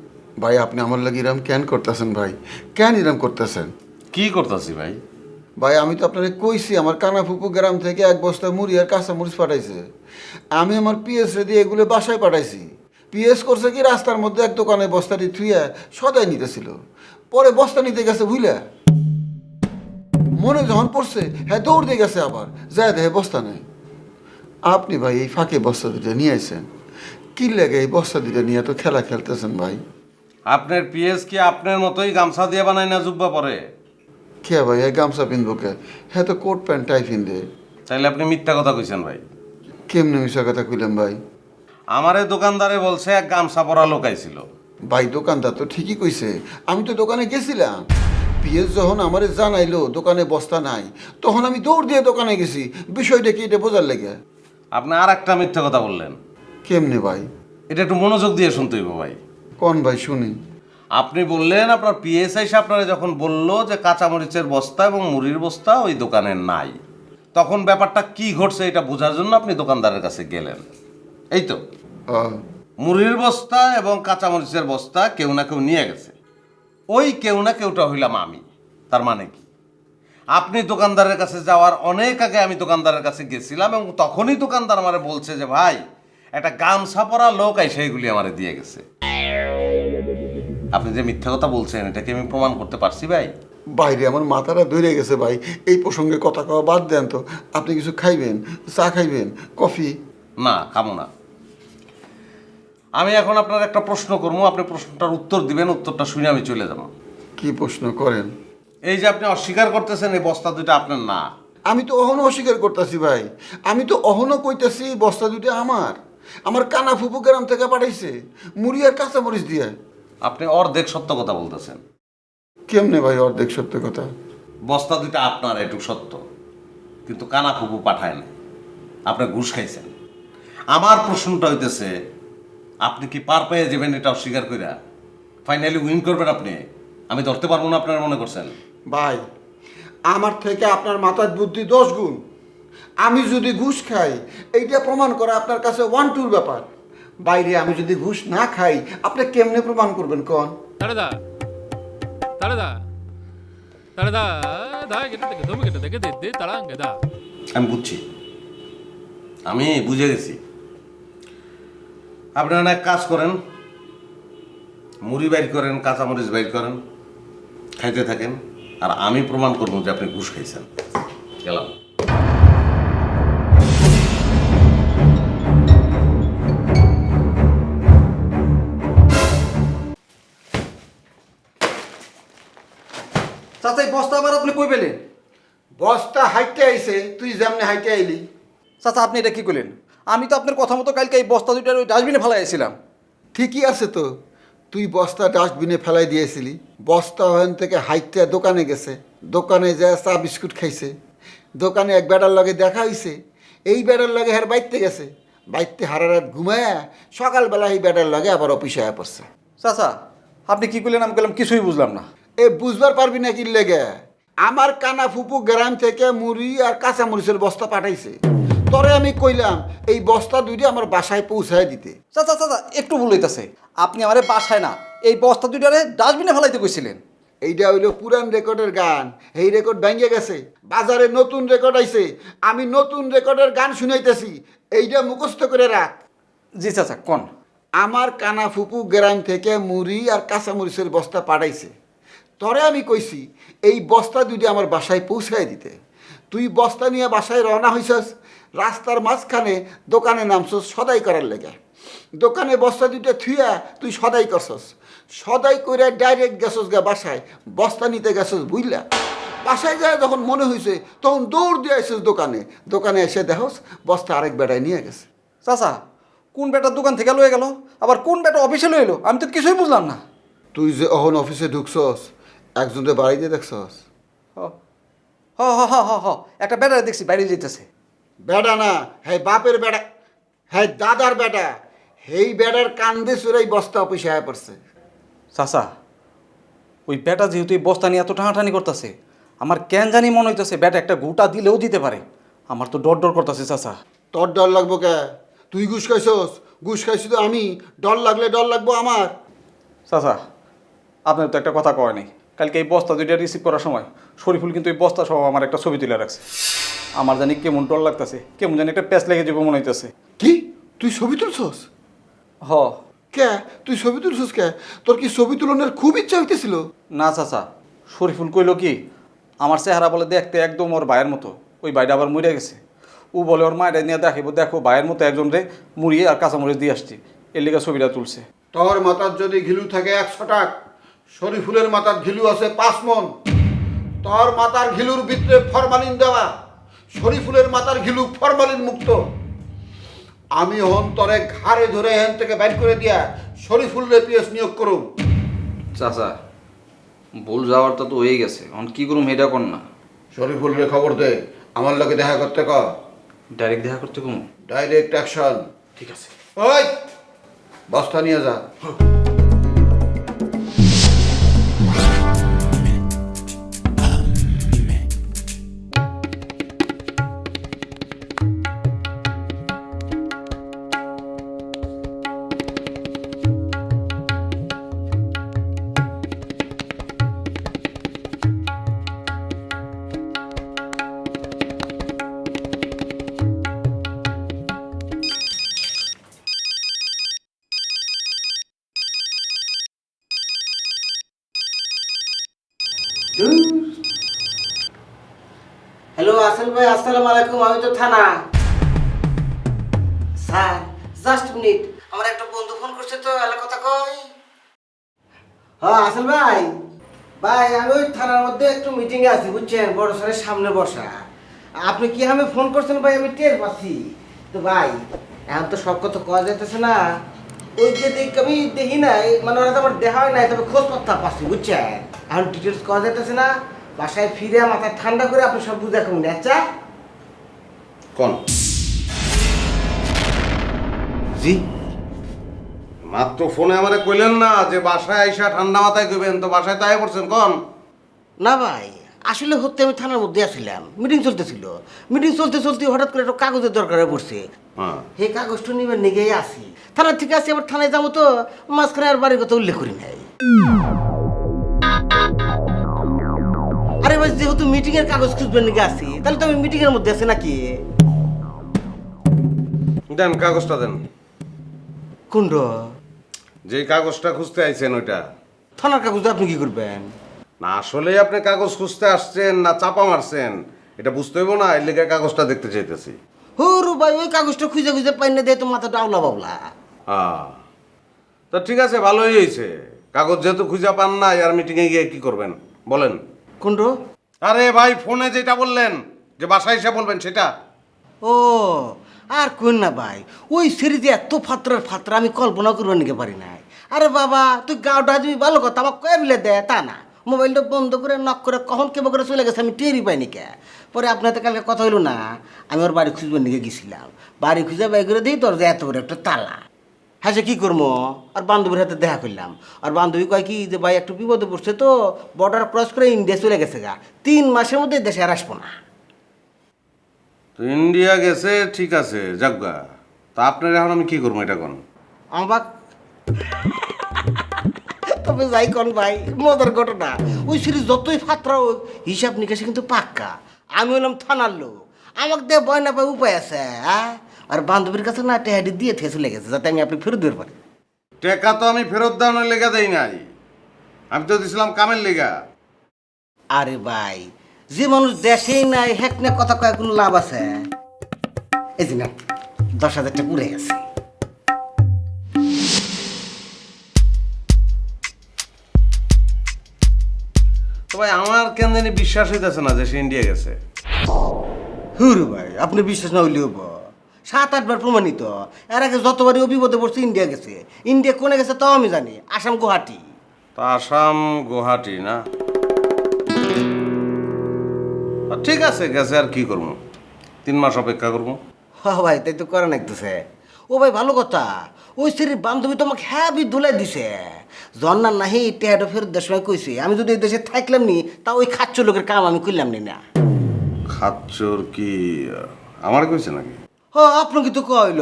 ভাই আপনি আমার লাগে ইরাম কেন করতেছেন ভাই? কেন ইরাম করতেছেন? কি করতেছি ভাই? ভাই আমি তো আপনাকে কইছি আমার কানা ফুপু গ্রাম থেকে 1 বস্তা মুড়ি আর কাঁচা মরিচ পাঠাইছে। আমি আমার পিএস রেডি এগুলো বাসায় পাঠাইছি। পিএস করছে কি রাস্তার মধ্যে এক দোকানে বস্তাটি থুইয়া সদাই নিতেছিল, পরে বস্তা নিতে গেছে ভুইলা, মনে যখন পড়ছে হ্যাঁ দৌড় দিয়ে গেছে, আবার যায় দেখে বস্তা নেই। আপনি ভাই এই ফাঁকে বস্তা দুটো নিয়ে আসছেন, কি লাগে এই বস্তা দুটো নিয়ে তো খেলা খেলতেছেন ভাই? আপনার পিএস কি আপনার মতোই গামছা দিয়ে বানায় না জুব্বা পরে? কে ভাই এই গামছা পিনবো কে? হ্যাঁ তো কোট প্যান্ট টাই পিনবে। তাইলে আপনি মিথ্যা কথা কইছেন ভাই। কেমনে মিশা কথা কইলাম ভাই? আমারে দোকানদারে বলছে এক গামছা পরা লোক আইছিল। ভাই দোকানদার তো ঠিকই কইছে, আমি তো দোকানে গেছিলাম। পিএস যখন আমারে জানাইলো দোকানে বস্তা নাই, তখন আমি দৌড় দিয়ে দোকানে গেছি বিষয়টা কি এটা বোঝার লেগে। আপনি আর একটা মিথ্যা কথা বললেন। কেমনে ভাই? এটা একটু মনোযোগ দিয়ে শুনতে হইব ভাই। কোন ভাই শুনি? আপনি বললেন আপনার পিএসআই আপনারা যখন বললো যে কাঁচামরিচের বস্তা এবং মুড়ির বস্তা ওই দোকানে নাই, তখন ব্যাপারটা কি ঘটছে এটা বোঝার জন্য আপনি দোকানদারের কাছে গেলেন, এই তো? মুড়ির বস্তা এবং কাঁচামরিচের বস্তা কেউ না কেউ নিয়ে গেছে, ওই কেউ না কেউটা হইলাম আমি। তার মানে কি, আপনি দোকানদারের কাছে যাওয়ার অনেক আগে আমি দোকানদারের কাছে গেছিলাম এবং তখনই দোকানদার আমারে বলছে যে ভাই একটা গামছা পরা লোক আই সেইগুলি আমারে দিয়ে গেছে। আপনি যে মিথ্যা কথা বলছেন এটাকে আমি প্রমাণ করতে পারছি ভাই। বাইরে আমার মাথাটা ধরে গেছে ভাই, এই প্রসঙ্গে কথা কওয়া বাদ দেন তো। আপনি কিছু খাইবেন? চা খাইবেন? কফি? না, খাবো না। আমি এখন আপনার একটা প্রশ্ন করবো, আপনি প্রশ্নটার উত্তর দিবেন, উত্তরটা শুনে আমি চলে যাব। কি প্রশ্ন করেন? এই যে আপনি অস্বীকার করতেছেন এই বস্তা দুটো আপনার না। আমি তো অহনো অস্বীকার করতেছি ভাই, আমি তো অহনো কইতাছি বস্তা দুটো আমার। আমার কানা ফুপু গ্রাম থেকে পাঠাইছে মুড়ি আর কাঁচা মরিচ দিয়ে। আপনি অর্ধেক সত্য কথা বলতেছেন। কেমনে ভাই অর্ধেক সত্য কথা? বস্তা দুটো আপনার এটুকু সত্য, কিন্তু কানা ফুপু পাঠায় না, আপনি ঘুষ খাইছেন। আমার প্রশ্নটা হইতেছে আপনি কি পার পেয়ে যাবেন এটা অস্বীকার কইরা? ফাইনালি উইন করবেন আপনি? আমি ধরতে পারবো না আপনারা মনে করছেন? ভাই আমার থেকে আপনার মাথার বুদ্ধি 10 গুণ। আমি যদি ঘুষ খাই এইটা প্রমাণ করা আপনার কাছে 1-2 ব্যাপার। বাইরে আমি যদি ঘুষ না খাই আপনি কেমনে প্রমাণ করবেন কোন? দাদা তাড়া দা কেটে দেখে তুমি কেটে দেখে দে তাড়াঙ্গে দা আমি বুঝছি, আমি বুঝে গেছি। আপনারা এক কাজ করেন, মুড়ি বাইর করেন, কাঁচামরিচ বাইর করেন, খাইতে থাকেন, আর আমি প্রমাণ করবো যে আপনি ঘুষ খাইছেন। গেলাম। চাচা এই বস্তা আবার আপনি কই পেলেন? বস্তা হাইটে আইছে, তুই যেমনি হাইটে আইলি। চাচা আপনি এটা কি করলেন? আমি তো আপনার কথা মতো কালকে এই বস্তা দুইটার ওই ডাস্টবিনে ফেলাইছিলাম। ঠিকই আছে তো, তুই বস্তা ডাস্টবিনে ফেলাই দিয়েছিলি। বস্তা ওখান থেকে হাইটে দোকানে গেছে, দোকানে যায় চা বিস্কুট খাইছে, দোকানে এক বেটার লগে দেখা হইছে, এই বেটার লগে হার বাইতে গেছে, বাইতে হারা রাত ঘুমায় সকালবেলা এই বেটার লগে আবার অফিসে আয়া পড়ছে। চাচা আপনি কি করলেন? আমি বললাম কিছুই বুঝলাম না। এ বুঝবার পারবি না কি লেগে? আমার কানা ফুপু গ্রাম থেকে মুড়ি আর কাঁচা মরিচের বস্তা পাঠাইছে, তরে আমি কইলাম এই বস্তা দুইটা আমার বাসায় পৌঁছায় দিতে। চাচা চাচা একটু ভুল হইতাছে, আপনি আমারে বাসায় না এই বস্তা দুইটারে ডাস্টবিনে ফেলাইতে কইছিলেন। এইটা হইলো পুরান রেকর্ডের গান, এই রেকর্ড ভেঙে গেছে, বাজারে নতুন রেকর্ড আইছে, আমি নতুন রেকর্ডের গান শুনাইতেছি, এইটা মুখস্থ করে রাখ। জি চাচা কোন? আমার কানা ফুপু গ্রাম থেকে মুড়ি আর কাঁচা মরিচের বস্তা পাঠাইছে, তরে আমি কইছি এই বস্তা দুইটা আমার বাসায় পৌঁছায় দিতে। তুই বস্তা নিয়ে বাসায় রওনা হইছস, রাস্তার মাঝখানে দোকানে নামছস সদাই করার লেগে, দোকানে বস্তা দুইটা থুইয়া তুই সদাই করছস, সদাই করে ডাইরেক্ট গেছস গা বাসায়, বস্তা নিতে গেছস বুঝলা। বাসায় যায় যখন মনে হয়েছে তখন দৌড় দিয়ে আসছিস দোকানে, দোকানে এসে দেখস বস্তা আরেক বেটায় নিয়ে গেছে। চাচা কোন বেটার দোকান থেকে লয়ে গেল, আবার কোন বেটা অফিসে লয়ে এলো, আমি তো কিছুই বুঝলাম না। তুই যে অহন অফিসে ঢুকছস, একজনকে বাড়িতে দেখছস? হ হ হ হ হ একটা বেটা দেখছি বাইরে যেতেছে। বেটা না, হ্যাঁ বাপের বেটা, হ্যাঁ দাদার বেটা, হেই বেটার কান্দে চুরাই বস্তা অফিসে আয়া পড়ছে। চাচা ওই বেটা যেহেতু এই বস্তা নিয়ে এত টানাটানি করতেছে, আমার কেন জানি মনে হইতেছে বেটা একটা গোটা দিলেও দিতে পারে। আমার তো ডর ডর করতেছে চাচা। তোর ডর লাগবো কে? তুই ঘুষ খাইছস, ঘুষ খাইছি তো আমি, ডর লাগবো আমার। চাচা আপনার তো একটা কথা কয় নাই, কালকে এই বস্তা দুইটা রিসিভ করার সময় শরীফুল কিন্তু এই বস্তা সহ আমার একটা ছবি তুলে রাখছে। আমার জানি কেমন ডর লাগতেছে, কেমন জানি একটা প্যাচ লেগে যাবে মনে হইতেছে। কি তুই ছবি তুলছস? হ। কে তুই ছবি তুলছস কে? তোর কি ছবি তুলনের খুব ইচ্ছা হইতেছিল? না চাচা, শরীফুল কইল কি আমার চেহারা বলে দেখতে একদম ওর ভাইয়ের মতো, ওই ভাইটা আবার মরে গেছে। ও বলে ওর মায়েরা নিয়ে দেখাইব, দেখো ভাইয়ের মতো একজন রে মুড়িয়ে আর কাঁচামরিচ দিয়ে আসছি, এর লেগে ছবিটা তুলছে। তোর মাথার যদি ঘিলু থাকে 100 টাক, শরীফুলের মাথার ঘিলু আছে 5 মন। তোর মাথার ঘিলুর ভিতরে ফরমালিন দেওয়া, শরীফুলের মাথার ঘিলু ফরমালিন মুক্ত। আমি হন তরে ঘাড়ে ধরে এখান থেকে বাইর করে দিয়া শরীফুল রে পিএস নিয়োগ করুম। চাচা ভুল যাওয়ারটা তো হয়ে গেছে, এখন কি করুম এটা কর না। শরীফুল রে খবর দে, আমার লগে দেখা করতে কর। ডাইরেক্ট দেখা করতে কম? Direct action. ঠিক আছে। ওই বস্তা নিয়ে যা। হ্যালো আসল ভাই, আসসালামু আলাইকুম, আমি তো থানা। স্যার জাস্ট মিনিট, আমার একটা বন্ধু ফোন করছে তো, এলাকা কথা কই। হ্যাঁ আসল ভাই, ভাই আমি ওই থানার মধ্যে একটু মিটিংয়ে আছি বুঝছেন, বড় স্যারের সামনে বসা। আপনি কি আমি ফোন করছেন ভাই, আমি টের পাচ্ছি তো ভাই। এখন তো সব কথা কওয়া যাইতেছে না, ওই যে আমি দেখি না, মানে ওরা তো আমার দেখা হয় নাই, তবে খোঁজ কথা পাচ্ছি বুঝছেন। এখন ডিটেলস কওয়া যাইতেছে না, বাসায় ফিরে মাথা ঠান্ডা করে আপনি সব বুঝে রাখুন। আচ্ছা কোন জি মাত্র ফোনে আমারে কইলেন না যে বাসায় আইসা ঠান্ডা মাথায় কইবেন, তো বাসায় তো আয় পড়ছেন কোন? না ভাই, আসলে হতে আমি থানার মধ্যে আসছিলাম, মিটিং চলতেছিল, মিটিং চলতে চলতে হঠাৎ করে একটা কাগজের দরকার পড়ছে। হ্যাঁ সেই কাগজটা নিবে নিগেই আসি, থানা থেকে আসি, আবার থানায় যাবো তো মাঝখানে আর বাড়ির কথা উল্লেখ করি নাই। আরে ভাই যেহেতু মিটিং এর কাগজ খুঁজবেন নাকি আছি, তাহলে তো আমি মিটিং এর মধ্যে আছি নাকি? দেন কাগজটা দেন। কোনটা? যে কাগজটা খুঁজতে আইছেন ওইটা। থানার কাগজ আপনি কি করবেন? না আসলেই আপনি কাগজ খুঁজতে আসছেন না চাপা মারছেন এটা বুঝতে হইব না, এর লেগে কাগজটা দেখতে চাইতেছি। হুরু ভাই ওই কাগজটা খুঁজে খুঁজে পাই না, দিয়ে তো মাথাটা আউলা বাবলা। তো ঠিক আছে, ভালোই হয়েছে। কাগজ যেহেতু খুঁজে পান না, আর মিটিংয়ে গিয়ে কি করবেন বলেন? কোনটা? আরে ভাই ফোনে যেটা বললেন যে বাসায় এসে বলবেন সেটা। ও আর কোন না ভাই, ওই সিরিজে এত ফাত্রার ফাত্রা আমি কল্পনা করবার নিতে পারি নাই। আরে বাবা তুই গাওটা তুমি ভালো কথা আমার কয়ে বিলে দে তা না, মোবাইলটা বন্ধ করে নক করে কখন কেমন করে চলে গেছে আমি টেরই পাইনি কে। পরে আপনার তো কালকে কথা হইলো না, আমি ওর বাড়ি খুঁজবার নিকে গেছিলাম, বাড়ি খুঁজে বাই করে দিই তোর যে এত করে একটা তালা। হ্যাঁ সে কী করবো, আর বান্ধবীর হাতে দেখা করলাম, আর বান্ধবী কয় কি যে ভাই একটু বিপদে পড়ছে তো বর্ডার ক্রস করে ইন্ডিয়া চলে গেছে গা, 3 মাসের মধ্যে দেশে আর আসবো না। তো ইন্ডিয়া গেছে ঠিক আছে যাজ্ঞা, তা আপনার এখন আমি কি করবো এটা কোন? আমার তবে যাই কোন ভাই মজার ঘটনা, ওই সিরিজ যতই ফাত্রা হোক হিসাব নিকাশে কিন্তু পাক্কা। আমি হলাম থানার লোক, আমাকে দিয়ে ভয় না পাই উপায় আছে। হ্যাঁ আর বান্ধবীর কাছে না টেহাডি দিয়ে থেকে চলে গেছে যাতে আমি আপনি ফেরত দিতে পারি। টাকা তো আমি ফেরত দেওয়ানোর লেগা দেই নাই, আমি তো দিছিলাম কামের লেগা। আরে ভাই যে মানুষ দেশেই নাই হ্যাক না কথা কয় কোনো লাভ আছে? এই যে না 10,000 টাকা পুড়ে গেছে। তো ভাই আমার কেন জানি বিশ্বাস হইতেছে না যে সে ইন্ডিয়া গেছে। হুরু ভাই আপনি বিশ্বাস না হইলেও 7-8 বার প্রমাণিত, এর আগে যতবারই ও বিপদে পড়ছে ইন্ডিয়া গেছে। ইন্ডিয়া কোনে গেছে তাও আমি জানি, আসাম গুয়াহাটি। তা আসাম গুয়াহাটি না? ঠিক আছে গেছে, আর কি করবো, 3 মাস অপেক্ষা করবো। হ্যাঁ ভাই তাই তো করা নাকতেছে। ও ভাই ভালো কথা, ওই স্ত্রীর বান্ধবী তোমাকে হ্যাবি ধুলাই দিছে। জন্নার নাহি টেহাটো ফেরত দেওয়ার সময় কইছে আমি যদি এই দেশে থাকলাম নি তা ওই খাচ্ছ লোকের কাম আমি করলাম নি না। খাচ্চর কি আমার কইছে নাকি? হ্যাঁ আপনাকে তো কইল,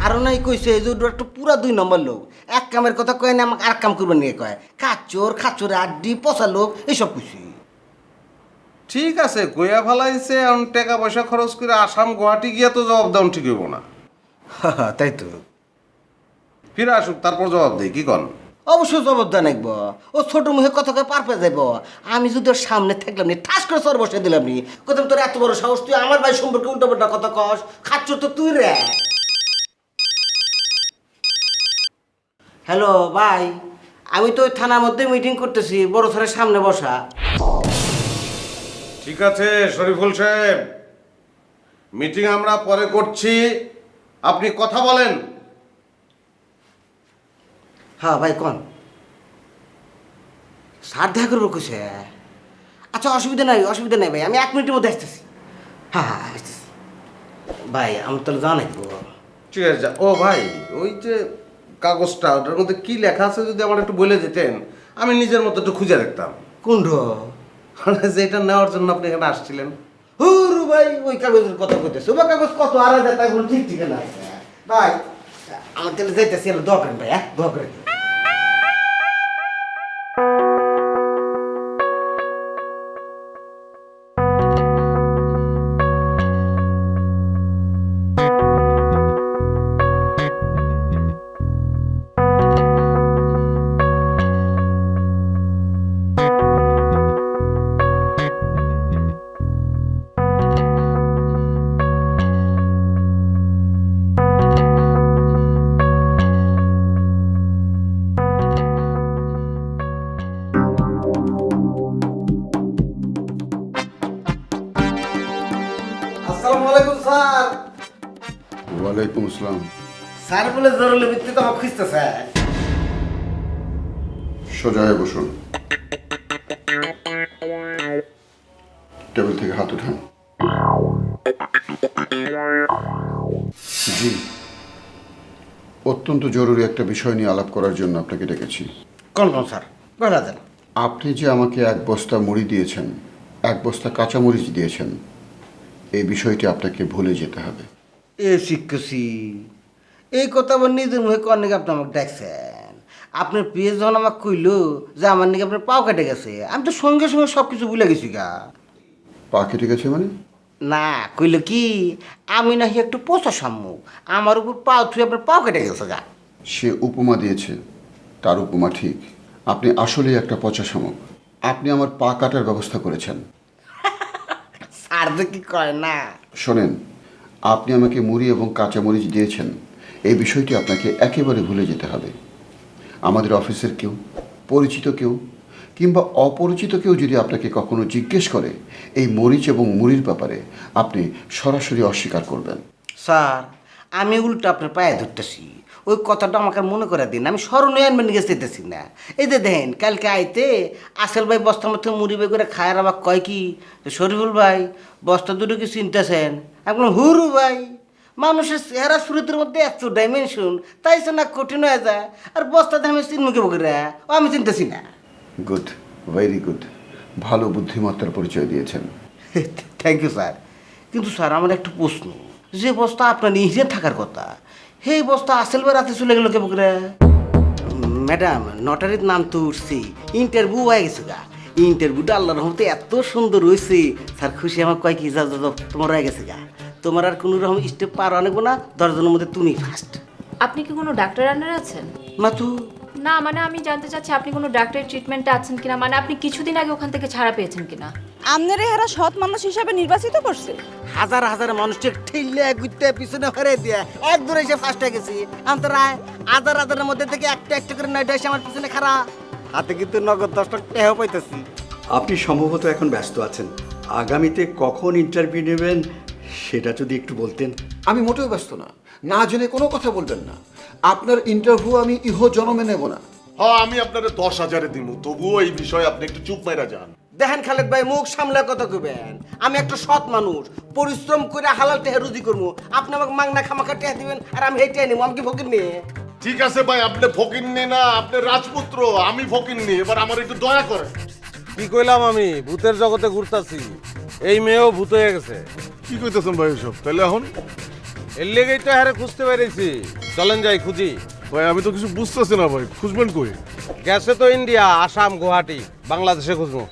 আরো নাই কইছে যে ওটা একটা পুরা 2 নম্বর লোক, এক কামের কথা কয় না আমাকে আর কাম করবার নিয়ে কয়, খাচ্চর খাচ্চরে আড্ডি পচা লোক এইসব কইছি। ঠিক আছে কইয়া ফেলাইছে, এখন টাকা পয়সা খরচ করে আসাম গুয়াহাটি গিয়া তো জবাব দেওয়া ঠিক হইব না। তাই তো ফিরে আসুক তারপর জবাব দেই, কি কন? অবশ্যই জবাব দেওয়া নাকবো, ও ছোট মুখে কথা কয়ে পার পেয়ে যাইব। আমি যদি ওর সামনে থাকলাম নি ঠাস করে সর বসে দিলাম নি, কোথাও তোর এত বড় সাহস তুই আমার ভাই সম্পর্কে উল্টো পাল্টা কথা কস, খাচ্ছ তো তুই রে। হ্যালো ভাই, আমি তো ওই থানার মধ্যে মিটিং করতেছি, বড় স্যারের সামনে বসা। ঠিক আছে শরীফুল সাহেব, মিটিং আমরা পরে করছি, আপনি কথা বলেন। হ্যাঁ ভাই কোন স্যার দেখা করবো কইছে? আচ্ছা অসুবিধা নাই ভাই, আমি 1 মিনিটের মধ্যে আসতেছি। হ্যাঁ আসতেছি ভাই, আমি তাহলে জানাইবো। ঠিক আছে যা। ও ভাই ওই যে কাগজটা ওটার মধ্যে কি লেখা আছে যদি আমার একটু বলে দিতেন, আমি নিজের মতো একটু খুঁজে দেখতাম। কোন যেটা নেওয়ার জন্য আপনি এখানে আসছিলেন। হুরু ভাই ওই কাগজের কথা কইতেছে, ওই কাগজ কত আর তাই বলে ঠিক ঠিকানা আছে ভাই। আমার তাহলে যাইতেছি, দোয়া করেন ভাই, হ্যাঁ দোয়া করেন। আসসালামু আলাইকুম স্যার। ওয়ালাইকুম আসসালাম। স্যার বলে জরুরি ভিত্তিতে আমার খুঁজতেছে। সোজা হয়ে বসুন, টেবিল থেকে হাত উঠান। জি, অত্যন্ত জরুরি একটা বিষয় নিয়ে আলাপ করার জন্য আপনাকে ডেকেছি। কোন স্যার বলা যান। আপনি যে আমাকে 1 বস্তা মুড়ি দিয়েছেন, 1 বস্তা কাঁচামরিচ দিয়েছেন, এই বিষয়টি আপনাকে ভুলে যেতে হবে। এ শিক্ষসি এই কথা আবার নিজের মুখে কর্ণিকে আপনি আমাকে ডাকছেন। আপনার পিএস যখন আমাকে কইলো যে আমার নাকি আপনার পাও কেটে গেছে, আমি তো সঙ্গে সঙ্গে সব কিছু ভুলে গেছি গা। পা কেটে গেছে মানে? না, কইল কি আমি নাকি একটু পচা সম্মুখ, আমার উপর পাও থুয়ে আপনার পাও কেটে গেছে গা। সে উপমা দিয়েছে, তার উপমা ঠিক। আপনি আসলেই একটা পচা শামুক। আপনি আমার পা কাটার ব্যবস্থা করেছেন। স্যার তো কি কয় না। শোনেন, আপনি আমাকে মুড়ি এবং কাঁচামরিচ দিয়েছেন, এই বিষয়টি আপনাকে একেবারে ভুলে যেতে হবে। আমাদের অফিসের কেউ, পরিচিত কেউ কিংবা অপরিচিত কেউ যদি আপনাকে কখনো জিজ্ঞেস করে এই মরিচ এবং মুড়ির ব্যাপারে, আপনি সরাসরি অস্বীকার করবেন। স্যার, আমি উল্টো আপনার পায়ে ধরতেছি, ওই কথাটা আমাকে মনে করে দিন, আমি স্মরণীয় আনবেন নিয়ে যেতেছি না। এই যে দেখেন কালকে আইতে আসল ভাই বস্তার মধ্যে মুড়ি বের করে খায়, আর আবার কয় কি শরীফুল ভাই বস্তা দুটো কি চিনতেছেন? এখন হুরু ভাই, মানুষের চেহারা সুরতের মধ্যে এত ডাইমেনশন, তাই না কঠিন হয়ে যায়। আর বস্তাতে আমি চিনমুখে বকরে ও আমি চিনতেছি না। গুড, ভেরি গুড, ভালো বুদ্ধিমত্তার পরিচয় দিয়েছেন। Thank you sir. কিন্তু স্যার আমার একটা প্রশ্ন, যে বস্তা আপনার নিজে থাকার কথা, সেই বস্তা আসল ভাই রাতে চলে গেল কে বকরে? ম্যাডাম, নটারির নাম তো উঠছি, ইন্টারভিউ হয়ে গেছে গা। ইন্টারভিউটা আল্লাহর রহমতে এত সুন্দর হয়েছে, স্যার খুশি আমার কয় কি যা তোমার হয়ে গেছে গা। তোমার আর কোনো রকম স্টেপ পার আনবো না, 10 জনের মধ্যে তুমি ফার্স্ট। আপনি কি কোনো ডাক্তার আন্ডারে আছেন? না তো। না মানে আমি জানতে চাচ্ছি আপনি কোনো ডাক্তারের ট্রিটমেন্টে আছেন কিনা, মানে আপনি কিছুদিন আগে ওখান থেকে ছাড়া পেয়েছেন কিনা। আপনারা এরা সৎ মানুষ হিসাবে নির্বাচিত করছে। হাজার হাজার মানুষকে ঠেললে গুইতে পিছনে ফেরে দিয়ে এক দূরে এসে ফার্স্ট হয়ে গেছি। আমরা হাজার হাজারের মধ্যে থেকে একটা একটা করে নয়টা এসে আমার পিছনে খাড়া, হাতে কিন্তু নগদ 10 টাকা টেহাও পাইতেছি। আপনি সম্ভবত এখন ব্যস্ত আছেন, আগামীতে কখন ইন্টারভিউ নেবেন সেটা যদি একটু বলতেন। আমি মোটেও ব্যস্ত না, না জেনে কোনো কথা বলবেন না। আপনার ইন্টারভিউ আমি ইহ জনমে নেব না। হ্যাঁ, আমি আপনাদের 10,000 দিব, তবুও এই বিষয়ে আপনি একটু চুপ মাইরা যান। দেখেন খালেদ ভাই, মুখ সামলে কথা কইবেন। আমি একটা সৎ মানুষ, পরিশ্রম করে হালাল টেহা রুজি করবো। আপনি আমাকে মাংনা খামাখা টেহা দিবেন আর আমি হেঁটে নিবো, আমি কি ফকির নিয়ে? ঠিক আছে ভাই, আপনি ফকিন্নি না, আপনি রাজপুত্র, আমি ফকিন্নি। এবার আমার একটু দয়া করেন। কি কইলাম আমি? ভূতের জগতে ঘুরতাছি, এই মেয়েও ভূত হয়ে গেছে। কি কইতেছেন ভাই এসব? তাহলে এখন এর লেগেই তো হারে খুঁজতে পেরেছি। চলেন যাই খুঁজি। ভাই আমি তো কিছু বুঝতেছি না ভাই, খুঁজবেন কই? গেছে তো ইন্ডিয়া, আসাম, গুয়াহাটি, বাংলাদেশে খুঁজবো।